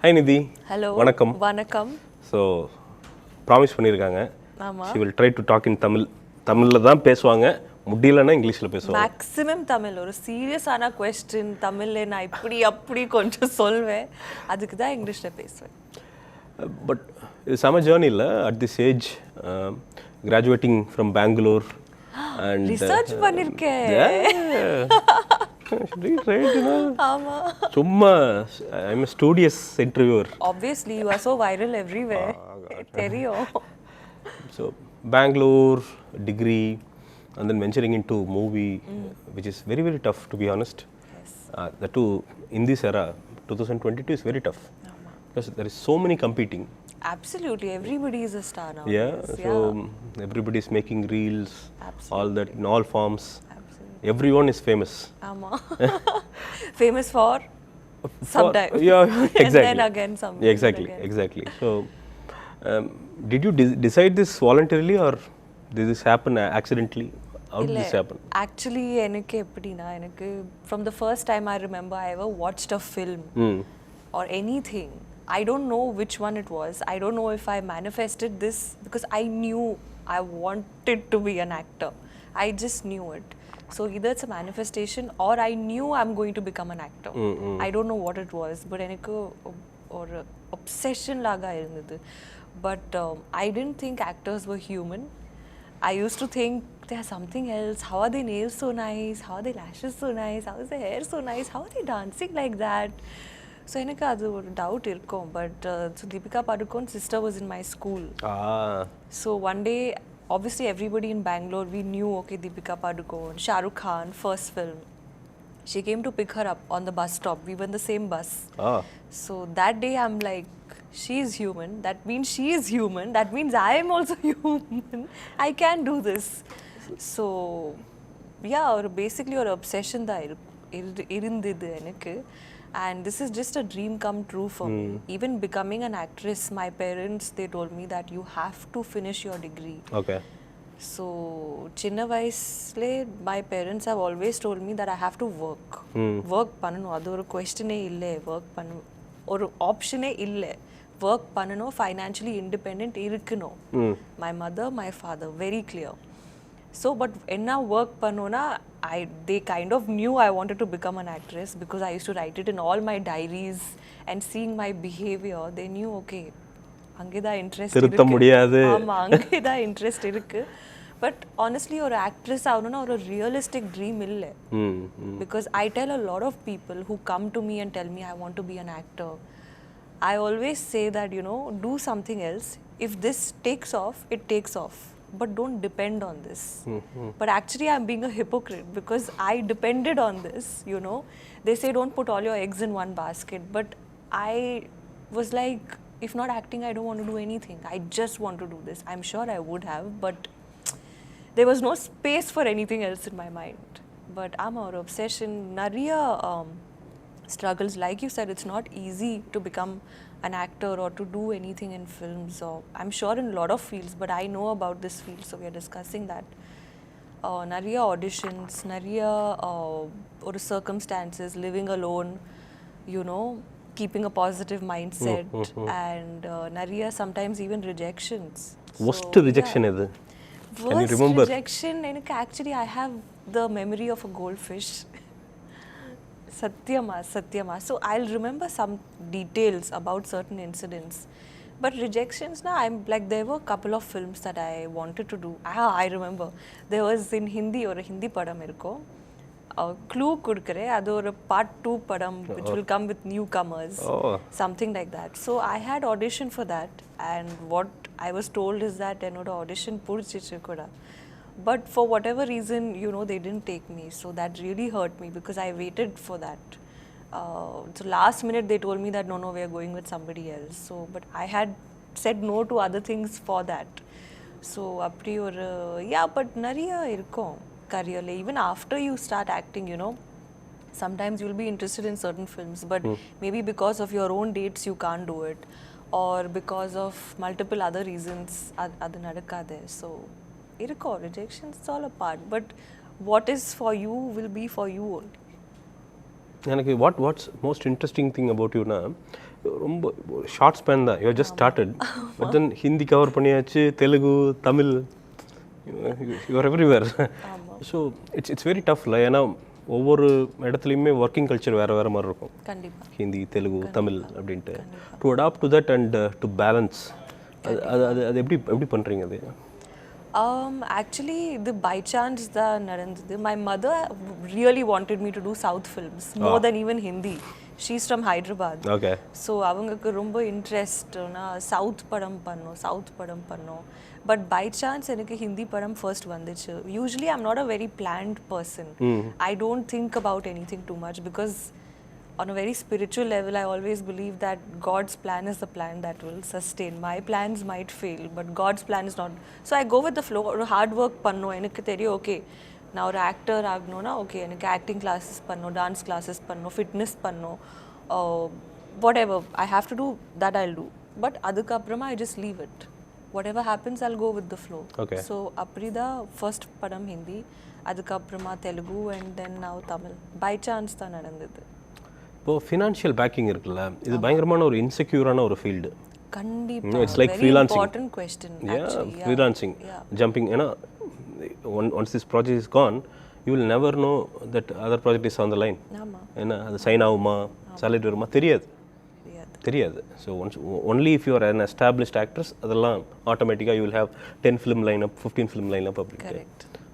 Hi Niddhi. Hello. Vanakkam. Vanakkam. So, promise பண்ணிருக்காங்க. She will try to talk in Tamil. தமிழ்ல தான் பேசுவாங்க. முடியலனா இங்கிலீஷ்ல பேசுவாங்க. Maximum Tamil. ஒரு சீரியஸான क्वेश्चन தமிழ்ல நான் இப்படி அப்படி கொஞ்சம் சொல்வேன். அதுக்கு தான் இங்கிலீஷ்ல பேசுவேன். But it's a journey la at this age graduating from Bangalore and research பண்ணிருக்கேன். Right, ஆமா. சும்மா I'm a studious interviewer. Obviously you are so viral everywhere. தெரியும். So Bangalore degree and then venturing into movie which is very very tough to be honest. Yes. That too in this era 2022 is very tough. Because there is so many competing. Absolutely, everybody is a star now. So everybody is making reels. Absolutely. All that in all forms. Absolutely. Everyone is famous. ஆமா. Famous for sometime. Yeah, exactly. And then again some. Exactly. So did you decide this voluntarily or did this happen accidentally? How did this happen? Actually எனக்கு எப்படினா எனக்கு from the first time I remember I ever watched a film or anything, I don't know which one it was. I don't know if I manifested this because I knew I wanted to be an actor. I just knew it. So either it's a manifestation or I knew I'm going to become an actor. I don't know what it was, but எனக்கு ஒரு obsession laga irundhudu. But I didn't think actors were human. I used to think there's something else. How are their nails so nice? How are their lashes so nice? How is their hair so nice? How are they dancing like that? So எனக்கு அது ஒரு doubt இருக்கும். But so Deepika Padukone's sister was in my school. So one day, obviously everybody in Bangalore, we knew, okay, Deepika Padukone, Shah Rukh Khan, first film. She came to pick her up on the bus stop. We were in the same bus. So that day I'm like, she is human. That means she is human. That means I am also human. I can do this. So yeah, or basically ஒரு obsession தான் இருந்தது எனக்கு. And this is just a dream come true for me. Even becoming an actress, my parents, they told me that you have to finish your degree. Okay. So chinna vayasle my parents have always told me that I have to work. Work பண்ணனும், அது ஒரு क्वेश्चनே இல்ல. work பண்ணு ஒரு ஆப்ஷனே இல்ல. work பண்ணனும், financially independent இருக்கணும். My mother, my father, very clear. So but enna work பண்ணோனா they kind of knew I wanted to become an actress because I used to write it in all my diaries and seeing my behavior. They knew, okay, அங்கேதான் interest இருக்கு, திருத்த முடியாது. ஆமா, அங்கேதான் interest இருக்கு. But honestly ஒரு actress ஆகணும்னா ஒரு ரியலிஸ்டிக் ட்ரீம் இல்லை. Because I tell a lot of people who come to me and tell me I want to be an actor. I always say that, you know, do something else. If this takes off, it takes off. But don't depend on this. But actually I'm being a hypocrite because I depended on this, you know. They say don't put all your eggs in one basket. But I was like, if not acting, I don't want to do anything. I just want to do this. I'm sure I would have, but there was no space for anything else in my mind. But I'm our obsession. Nariya struggles. Like you said, it's not easy to become an actor or to do anything in films, or I'm sure in a lot of fields, but I know about this field, so we are discussing that. Nariya auditions, nariya or circumstances, living alone, you know, keeping a positive mindset, and nariya sometimes even rejections. Worst rejection edu? Can you remember? Worst rejection, actually I have the memory of a goldfish. Satyama. So I'll remember some details about certain incidents. But rejections, I'm like, there were a couple of films that I wanted to do. I remember. There was in Hindi, or a Hindi padam irko. Clue kudkare, adu or part 2 padam, which will come with newcomers. Something like that. So I had audition for that. And what I was told is that ennoda audition pudichichu kuda. But for whatever reason, you know, they didn't take me. So that really hurt me because I waited for that. So last minute they told me that no, we are going with somebody else. So, but I had said no to other things for that. So, appdi or yeah, but nariya irkom career le. Even after you start acting, you know, sometimes you'll be interested in certain films, but maybe because of your own dates you can't do it, or because of multiple other reasons adu nadakade. So rejection, it's all a part, but what is for you will be for you only. எனக்கு what's most interesting thing about you na ரொம்ப short span தான், you just started. But then Hindi cover பண்ணியாச்சு, Telugu, Tamil, you're everywhere. So it's very டஃப்ல. ஏன்னா ஒவ்வொரு இடத்துலையுமே working culture வேறு வேறு மாதிரி இருக்கும். கண்டிப்பாக ஹிந்தி, தெலுங்கு, தமிழ் அப்படின்ட்டு to adapt to that and to balance. அது அது அது எப்படி எப்படி பண்ணுறீங்க அது? Actually, the by chance தான் நடந்தது. My mother really wanted me to do South films more than even Hindi. She's from Hyderabad. Okay. So அவங்களுக்கு ரொம்ப இன்ட்ரெஸ்ட் சவுத் படம் பண்ணோம். பட் பை சான்ஸ் எனக்கு ஹிந்தி படம் ஃபர்ஸ்ட் வந்துச்சு. Usually I'm not a very plant person. I don't think about any thing too much because on a very spiritual level, I always believe that God's plan is the plan that will sustain. My plans might fail, but God's plan is not. So I go with the flow. Hard work panno. Enakku theriyum, okay, now ஒரு actor ஆகணும்னா okay எனக்கு acting classes பண்ணணும், dance classes பண்ணணும், fitness பண்ணணும், whatever I have to do that I'll do. But அதுக்கப்புறமா I just leave it. Whatever happens, I'll go with the flow. Okay. So aprida first padam Hindi, அதுக்கப்புறமா Telugu and then now Tamil. By chance தான் நடந்தது. இப்போது financial packing இருக்குல்ல, இது பயங்கரமான ஒரு இன்செக்யூரான ஒரு ஃபீல்டு. கண்டிப்பாக it's like freelancing. Important question actually. Freelancing, jumping. ஏன்னா once this project is gone, you will never know that other project is on the line. ஏன்னா அது சைன் ஆகுமா, சேலரி வருமா தெரியாது. So only if you are an established actress, அதெல்லாம் ஆட்டோமேட்டிக்காக you will have 10 film line up, 15 film line up அப்படி.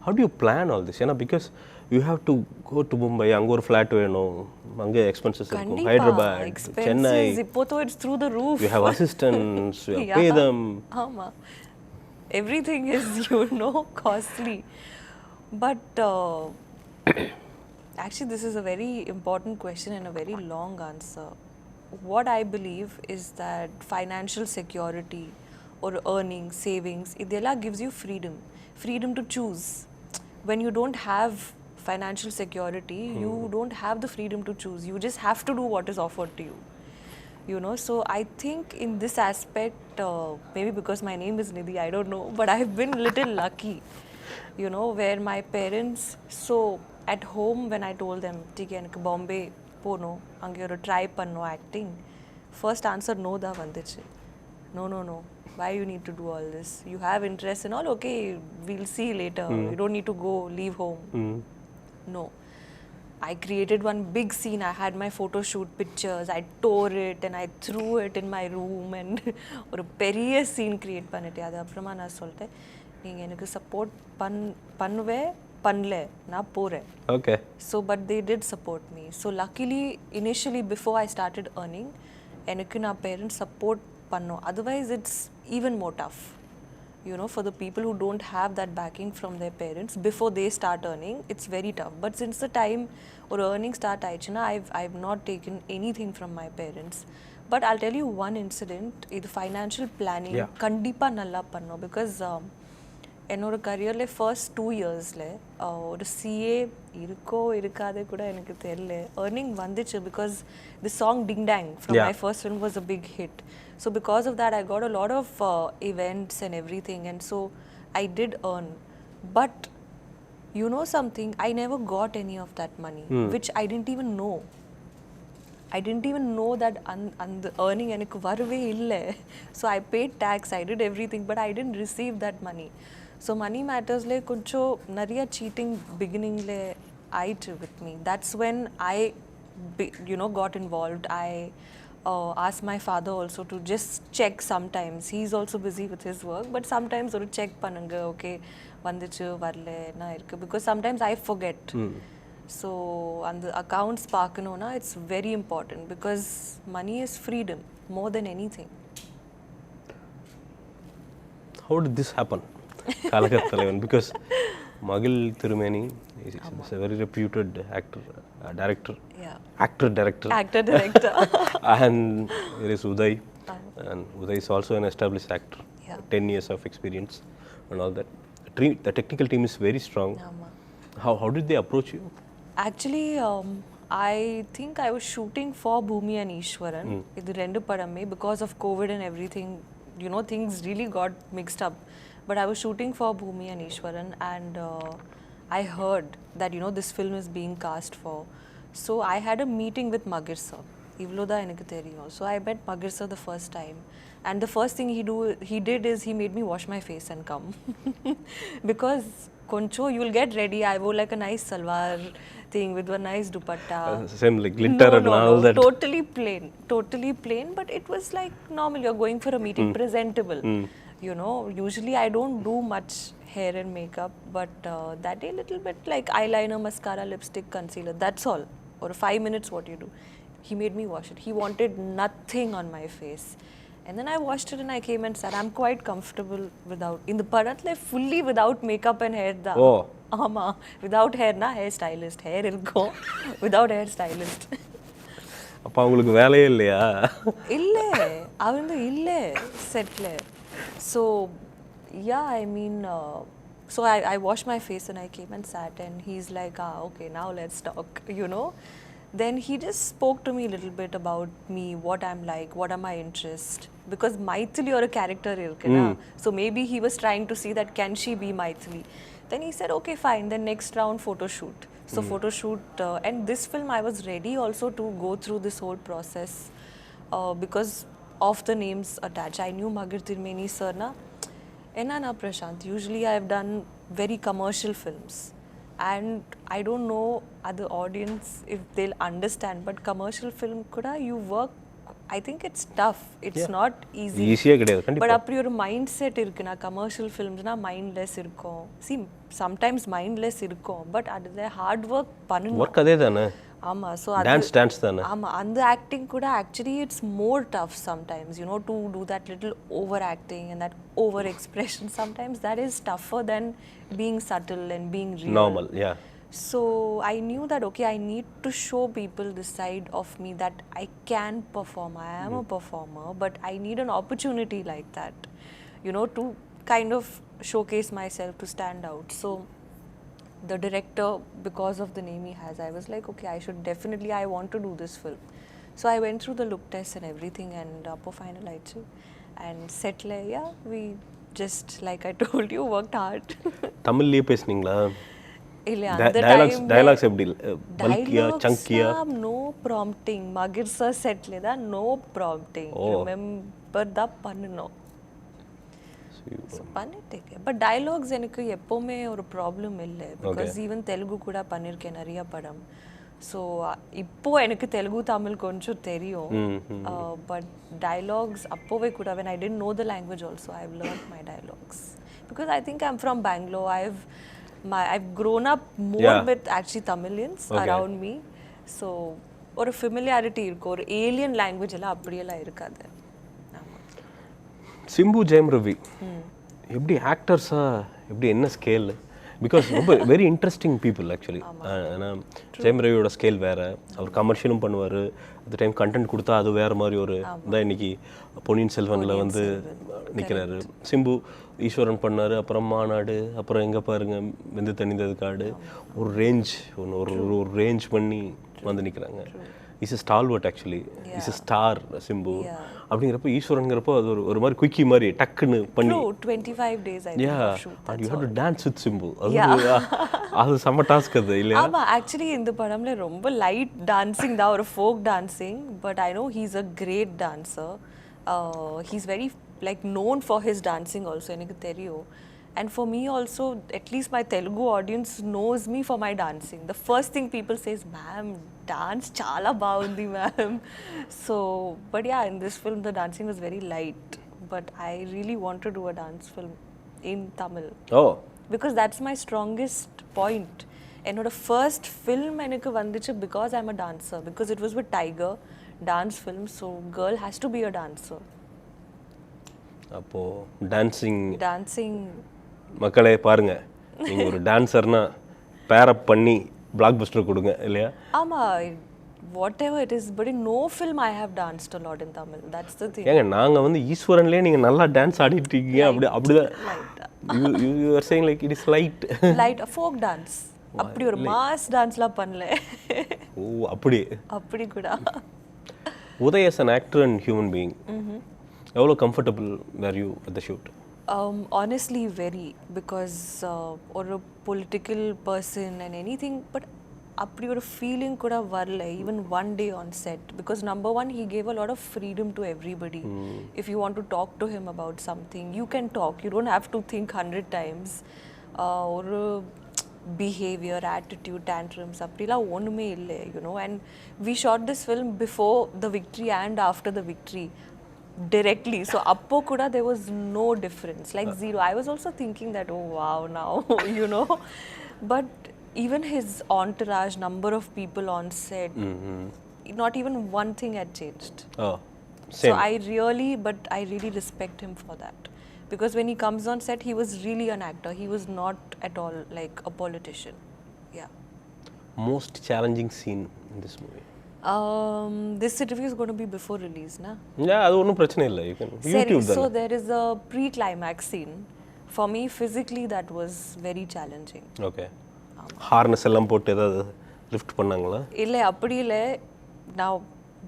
How do you plan all this? ஏன்னா because you have to go to Mumbai, அங்கே ஒரு flat வேணும், அங்கே expenses இருக்கும், ஹைதராபாத், சென்னை, இப்போது it's through the roof. You have assistants, you have pay them. ஆமா, everything is costly. But actually this is a very important question and a very long answer. What I believe is that financial security or earning, savings, idella gives you freedom to choose. When you don't have financial security, you don't have the freedom to choose. You just have to do what is offered to you. So I think in this aspect, maybe because my name is Niddhi, I don't know, but I've been little lucky, where my parents, so at home when I told them, "Theek enak Bombay pono, ange oru try panno acting," first answer no da vandichu. No. Why you need to do all this? You have interest and all, okay, we'll see later. You don't need to go, leave home. No. I created one big scene. I had my photo shoot pictures. I tore it and I threw it in my room and ஒரு பெரிய scene create பண்ணிட்டேன். அது அப்புறமா நான் சொல்லிட்டேன், நீங்க எனக்கு support பண்ணுவே பண்ணல, நான் போறேன். Okay. So but they did support me. So luckily initially before I started earning, எனக்கு நான் parents support பண்ணோம். Otherwise it's even more tough. For the people who don't have that backing from their parents before they start earning, it's very tough. But since the time or earning start aichina, I've not taken anything from my parents. But I'll tell you one incident. This financial planning kandipa nalla panno, because என்னோட கரியரில் first 2 இயர்ஸில் ஒரு CA இருக்கோ இருக்காதே கூட எனக்கு தெரியல. Earning வந்துச்சு because the song ding dang from my first film was a big hit. So because of that I got a lot of events and everything, and so I did earn. But you know something, I never got any of that money, which I didn't even know. I didn't even know that the earning எனக்கு வரவே இல்லை. So I paid tax, I did everything, but I didn't receive that money. So money mattersல கொஞ்சம் நிறைய cheating beginningல ஆயிட்டு with me. That's when I got involved. I asked my father also to just check sometimes. He's also busy with his work, but sometimes ஒரு check பண்ணுங்க, okay வந்துச்சு வரல என்ன இருக்கு, because sometimes I forget. So on the accounts பார்க்கணும்னா it's very important, because money is freedom more than anything. How did this happen? Kalaga Thalaivan, because Magizh Thirumeni is a very reputed actor, director. Actor director. And there is Udhay, and Udhay is also an established actor. 10 years of experience and all that. The technical team is very strong. How did they approach you? Actually, I think I was shooting for Bhumi and Ishwaran. Idu rendu padame, because of COVID and everything, things really got mixed up. But I was shooting for Bhumi and Ishwaran, and I heard that this film is being cast for. So I had a meeting with Magizh sir. இவ்வளோதான் எனக்கு தெரியும். So I met Magizh sir the first time, and the first thing he did is he made me wash my face and come. Because koncho you will get ready. I wore like a nice salwar thing with a nice dupatta. Same like glitter and all that. Totally plain, but it was like normal. You're going for a meeting, presentable. You know, usually I don't do much hair and makeup, but that day little bit like eyeliner, mascara, lipstick, concealer. That's all. Or 5 minutes, what you do. He made me wash it. He wanted nothing on my face. And then I washed it and I came and said, I'm quite comfortable without. In the padathla fully without makeup and hair da. Oh. Ama. Without hair na, hair stylist. Hair irko. Without hair stylist. அப்போ உங்களுக்கு வேலையே இல்லையா? இல்லை அவந்து இல்லை settle. So yeah, I mean, so I washed my face and I came and sat and he's like, okay, now let's talk, you know. Then he just spoke to me a little bit about me, what I'm like, what are my interests. Because Maithili or a character irke na. So maybe he was trying to see that can she be Maithili. Then he said, okay, fine. Then next round, photo shoot. So photo shoot, and this film I was ready also to go through this whole process because of the names attached. I knew Magizh Thirumeni sir na. Enna Prashanth, usually I have done very commercial films. And I don't know other audience if they'll understand, but commercial film kuda you work, I think it's tough. It's not easy. ஈஸியே கிடையாது கண்டிப்பா. But அப்படி ஒரு mind set இருக்குனா commercial ஃபிலிம்ஸ்னா mindless இருக்கும். See, sometimes mindless இருக்கும், but அதுல hard work பண்ணணும். Work அதே தானே. ஆமா, so டான்ஸ் தானே. ஆமா, அந்த ஆக்டிங் கூட actually it's more tough sometimes, you know, to do that little over acting and that over expression. Sometimes that is tougher than being subtle and being real. Normal, yeah. So I knew that okay, I need to show people this side of me that I can perform. I am a performer, but I need an opportunity like that, you know, to kind of showcase myself, to stand out. So the director, because of the name he has, I was like, okay, I want to do this film. So I went through the look test and everything, and appo final aichu and set le, yeah, we just, like I told you, worked hard. தமிழ்லயே பேசுனீங்களா? இல்ல, அந்த dialogues எப்படி பல்கியா சங்கியா? No prompting. Mahir sir செட்ல தான் no prompting. Remember தான் பண்ணணும். பண்ணிட்டேன். பட் டயலாக்ஸ் எனக்கு எப்போவுமே ஒரு ப்ராப்ளம் இல்லை. பிகாஸ் ஈவன் தெலுங்கு கூட பண்ணியிருக்கேன் நிறைய படம். ஸோ இப்போ எனக்கு தெலுங்கு தமிழ் கொஞ்சம் தெரியும். பட் டயலாக்ஸ் அப்போவே கூட when I didn't know the language also, I've learned my dialogues. Because I think I'm from Bangalore. I've grown up more with actually Tamilians around me. So ஒரு familiarity இருக்கு. ஒரு alien language எல்லாம் அப்படியெல்லாம் இருக்காது. சிம்பு ஜெயம் ரவி எப்படி ஆக்டர்ஸா எப்படி என்ன ஸ்கேல்? பிகாஸ் ரொம்ப வெரி இன்ட்ரெஸ்டிங் பீப்புள் ஆக்சுவலி. ஏன்னா ஜெயம் ரவியோட ஸ்கேல் வேறு, அவர் கமர்ஷியலும் பண்ணுவார், அந்த டைம் கண்டென்ட் கொடுத்தா அது வேறு மாதிரி ஒரு தான். இன்னைக்கு பொன்னியின் செல்வனில் வந்து நிற்கிறாரு. சிம்பு ஈஸ்வரன் பண்ணார், அப்புறம் மாநாடு, அப்புறம் எங்கே பாருங்க வெந்து தணிந்தது காடு. ஒரு ரேஞ்ச் ஒரு ரேஞ்ச் பண்ணி வந்து நிற்கிறாங்க. Is a stalwart actually. Is a star Simbu. அப்படிங்கிறப்ப ஈஸ்வரன்ங்கிறப்போ அது ஒரு மாதிரி குயிக்கி மாதிரி டக்குன்னு பண்ணி 25 days I think shoot. And you have to dance with Simbu. அது செம்ம டாஸ்க் அது இல்லையா? ஆமா, ஆக்சுவலி இந்த படம்ல ரொம்ப லைட் டான்சிங் தான், ஒரு folk dancing. But I know he's a great dancer. He's very like known for his dancing also, எனக்கு தெரியும். And for me also, at least my Telugu audience knows me for my dancing. The first thing people say is, ma'am, dance chala baagundi ma'am. So, but yeah, in this film the dancing was very light. But I really want to do a dance film in Tamil. Oh. Because that's my strongest point. என்னோட first film எனக்கு வந்துச்சு because I'm a dancer. Because it was with Tiger, dance film. So, girl has to be a dancer. அப்போ dancing மக்களே பாருங்க, நீங்க ஒரு டான்சர்னா பேர் அப் பண்ணி பிளாக் பஸ்டர் கொடுங்க இல்லையா? ஆமா, whatever it is, but in no film I have danced a lot in Tamil. That's the thing. ஏங்க நாங்க வந்து ஈஸ்வரன்லயே நீங்க நல்லா டான்ஸ் ஆடிட்டு இருக்கீங்க. அப்படிதான் you are saying like it is light folk dance. அப்படி ஒரு மாஸ் டான்ஸ்லாம் பண்ணல. ஓ, அப்படி கூட. Uday as an actor and human being, எவ்வளோ comfortable were you at the shoot? Honestly very, because or a political person and anything, but அப்படி ஒரு feeling கூட வரல even one day on set because number one he gave a lot of freedom to everybody. If you want to talk to him about something you can talk, you don't have to think 100 times. ஒரு behavior, attitude, tantrums அப்படிலாம் ஒன்றுமே இல்லை, you know. And we shot this film before the victory and after the victory directly, so appo kuda there was no difference, like zero. I was also thinking that oh wow now you know, but even his entourage, number of people on set, not even one thing had changed. Oh, same. So I really respect him for that, because when he comes on set he was really an actor, he was not at all like a politician. Yeah. Most challenging scene in this movie? This interview is going to be before release, na? Yeah, அது ஒன்றும் பிரச்சனை இல்லை, you can YouTube So that. there is a pre-climax scene. For me physically that was very challenging. Okay. Harness எல்லாம் போட்டு ஏதாவது lift பண்ணாங்களா? இல்லை அப்படி இல்லை. Now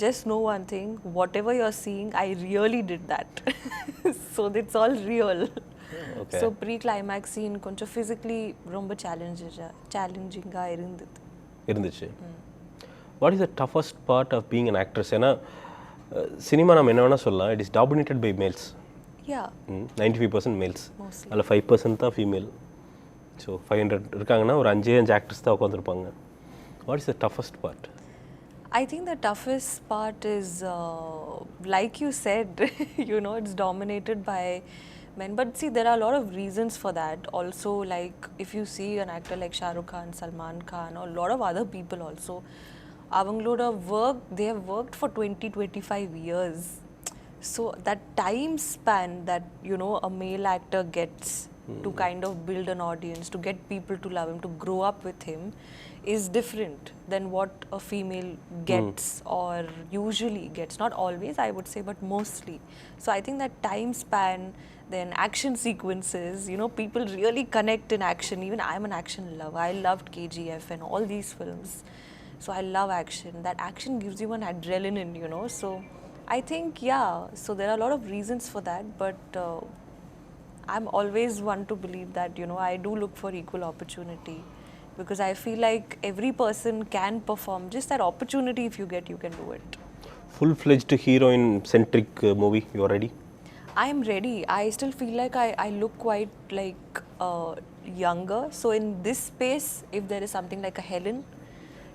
just know one thing, whatever you're seeing I really did that. So it's all real. Okay. So pre-climax scene கொஞ்சம் physically ரொம்ப challenging-ஆ இருந்துச்சு. What is the toughest part of being an actress? ஏன்னா cinema நம்ம என்ன வேணால் சொல்லலாம், it is dominated by males. Yeah. 95% males. Mostly. அதில் 5% தான் ஃபீமேல். ஸோ 500 இருக்காங்கன்னா ஒரு 5 ஆக்டர்ஸ் தான் உட்காந்துருப்பாங்க. What is the toughest part? I think the toughest part is, like you said, you know, it's dominated by men. But see, there are a lot of reasons for that. Also, like if you see an actor like Shah Rukh Khan, Salman Khan, or a lot of other people also, avangaloda work, they have worked for 20-25 years. So that time span that, you know, a male actor gets to kind of build an audience, to get people to love him, to grow up with him, is different than what a female gets or usually gets. Not always, I would say, but mostly. So I think that time span, then action sequences, you know, people really connect in action. Even I'm an action lover. I loved KGF and all these films. So I love action. That action gives you an adrenaline, you know. So I think, yeah, so there are a lot of reasons for that, but I'm always one to believe that, you know, I do look for equal opportunity, because I feel like every person can perform. Just that opportunity, if you get, you can do it. Full-fledged heroine-centric movie, you are ready? I am ready. I still feel like I look quite like younger. So in this space, if there is something like a Helen,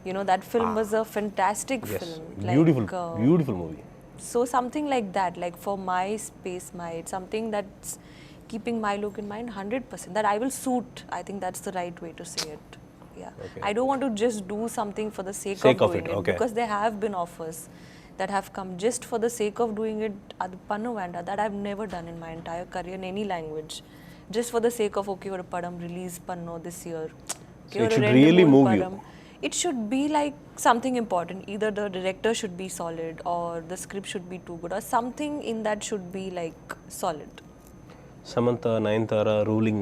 you know, that film was a fantastic film. Beautiful, like, beautiful movie. So something like that, like for my space, something that's keeping my look in mind 100%, that I will suit. I think that's the right way to say it. Yeah. Okay. I don't want to just do something for the sake of doing it. Okay. Because there have been offers that have come just for the sake of doing it. Adu pannu venda, that I've never done in my entire career in any language. Just for the sake of, okay, oru padam release panno this year. So it should really move you. It should be like something important. Either the director should be solid, or the script should be too good, or something in that should be like solid. Samantha, Nayanthara ruling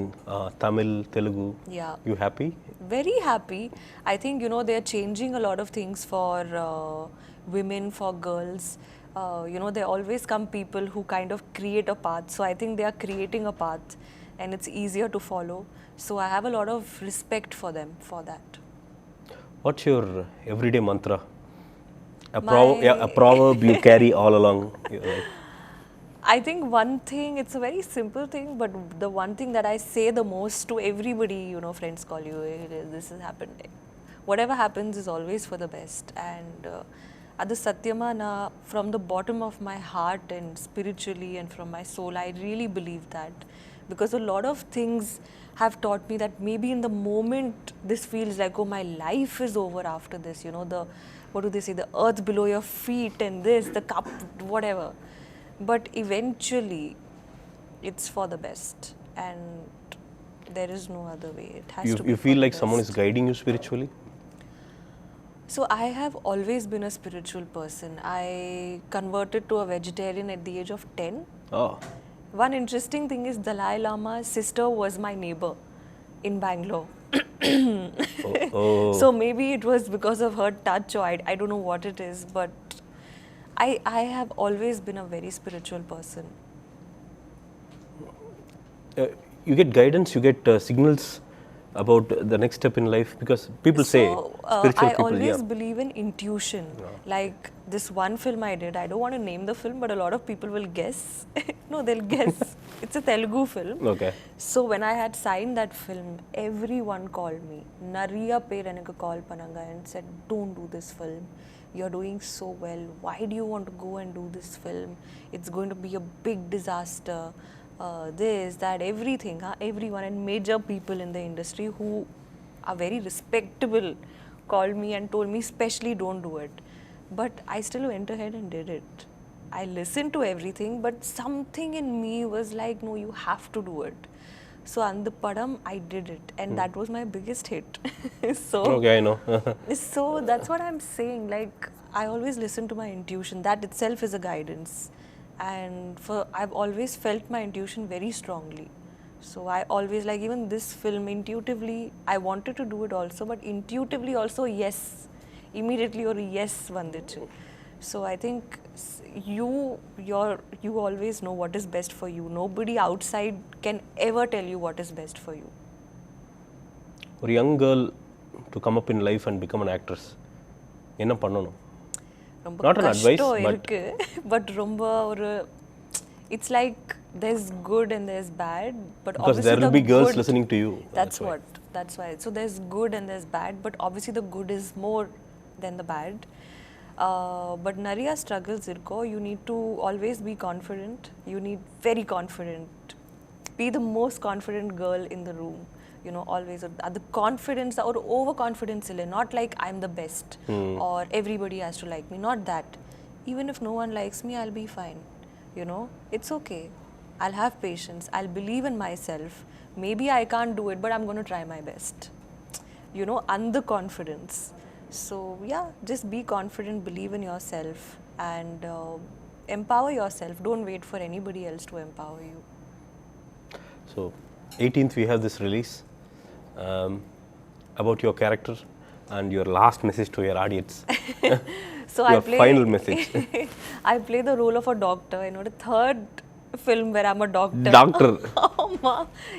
Tamil, Telugu. Yeah. You happy? Very happy. I think, you know, they are changing a lot of things for women, for girls. You know, there always come people who kind of create a path. So I think they are creating a path and it's easier to follow. So I have a lot of respect for them for that. What's your everyday mantra? A proverb you carry all along. I think one thing, it's a very simple thing, but the one thing that I say the most to everybody, you know, friends call you, hey, this has happened. Whatever happens is always for the best. And adu satyama na, from the bottom of my heart and spiritually and from my soul, I really believe that. Because a lot of things have taught me that maybe in the moment this feels like, oh, my life is over after this, you know, the, what do they say, the earth below your feet and this, the cup, whatever. But eventually it's for the best, and there is no other way. It has to be. You feel like someone is guiding you spiritually? So I have always been a spiritual person. I converted to a vegetarian at the age of 10. Oh. One interesting thing is Dalai Lama's sister was my neighbor in Bangalore. Oh. So maybe it was because of her touch, or I don't know what it is, but I have always been a very spiritual person. You get guidance, you get signals about the next step in life? Because people say, spiritual I people, always believe in intuition. Like this one film I did, I don't want to name the film, but a lot of people will guess. No, they'll guess. It's a Telugu film. Okay. So when I had signed that film, everyone called me. Nariya per enakku call pananga and said, don't do this film. You're doing so well. Why do you want to go and do this film? It's going to be a big disaster. This, that, everything. Everyone and major people in the industry who are very respectable called me and told me, especially don't do it. But I still went ahead and did it. I listened to everything, but something in me was like, no, you have to do it. So on the padam, I did it, and that was my biggest hit. So Okay, I know. so that's what I'm saying. Like I always listen to my intuition. That itself is a guidance, and I've always felt my intuition very strongly. So I always, like, even this film, intuitively I wanted to do it also, but intuitively also yes, immediately or yes vandichu. So I think you always know what is best for you. Nobody outside can ever tell you what is best for you. ஒரு young girl to come up in life and become an actress, என்ன பண்ணணும்? ரொம்ப Not an advice, கஷ்டம் but இருக்கு, but ரொம்ப ஒரு it's like there's good and there's bad, but because obviously there will the be girls good, listening to you. that's why. So there's good and there's bad, but obviously the good is more than the bad. But Nariya struggles irko. You need to always be confident. You need very confident. Be the most confident girl in the room. You know, always the confidence or overconfidence ille, not like I'm the best or everybody has to like me, not that. Even if no one likes me, I'll be fine. You know, it's okay. I'll have patience. I'll believe in myself. Maybe I can't do it, but I'm going to try my best. You know, under confidence. So yeah, just be confident, believe in yourself, and empower yourself. Don't wait for anybody else to empower you. So 18th we have this release about your character and your last message to your audience. So your final message. I play the role of a doctor. You know, the third film where I'm a doctor. Doctor.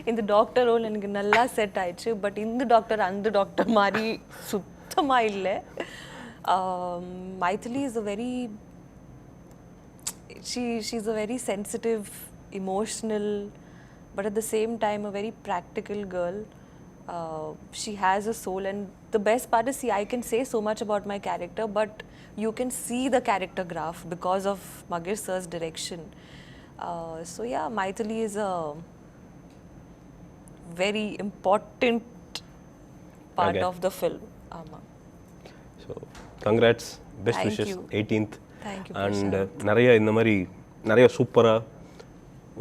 In the doctor role எனக்கு நல்லா set ஆயிடுச்சு, but இந்த doctor அந்த doctor மாதிரி சுத்தமா இல்லை. Maithili is a very she's a very sensitive, emotional, but at the same time a very practical girl. She has a soul, and the best part is, see, I can say so much about my character, but you can see the character graph because of Magizh sir's direction. So yeah, Maithili is a very important part of the film. So congrats, best Thank wishes. you. 18th. Thank you, And Prashanth. நிறைய இந்த மாதிரி நிறைய சூப்பரா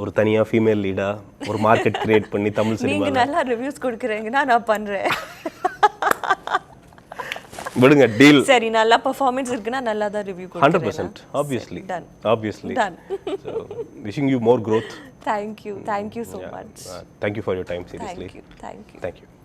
ஒரு தனியா female லீடா ஒரு market create பண்ணி தமிழ் நீங்க சினிமால நல்லா ரிவ்யூஸ் கொடுக்குறீங்கன்னா நான் பண்றேன். விடுங்க டீல். சரி, நல்லா பெர்ஃபார்மன்ஸ் இருக்குன்னா நல்லா தான் ரிவ்யூ கொடுக்குறேன். 100%, obviously. Done. Obviously. Done. So wishing you more growth. Thank you so much. Thank you for your time, seriously. Thank you. Thank you.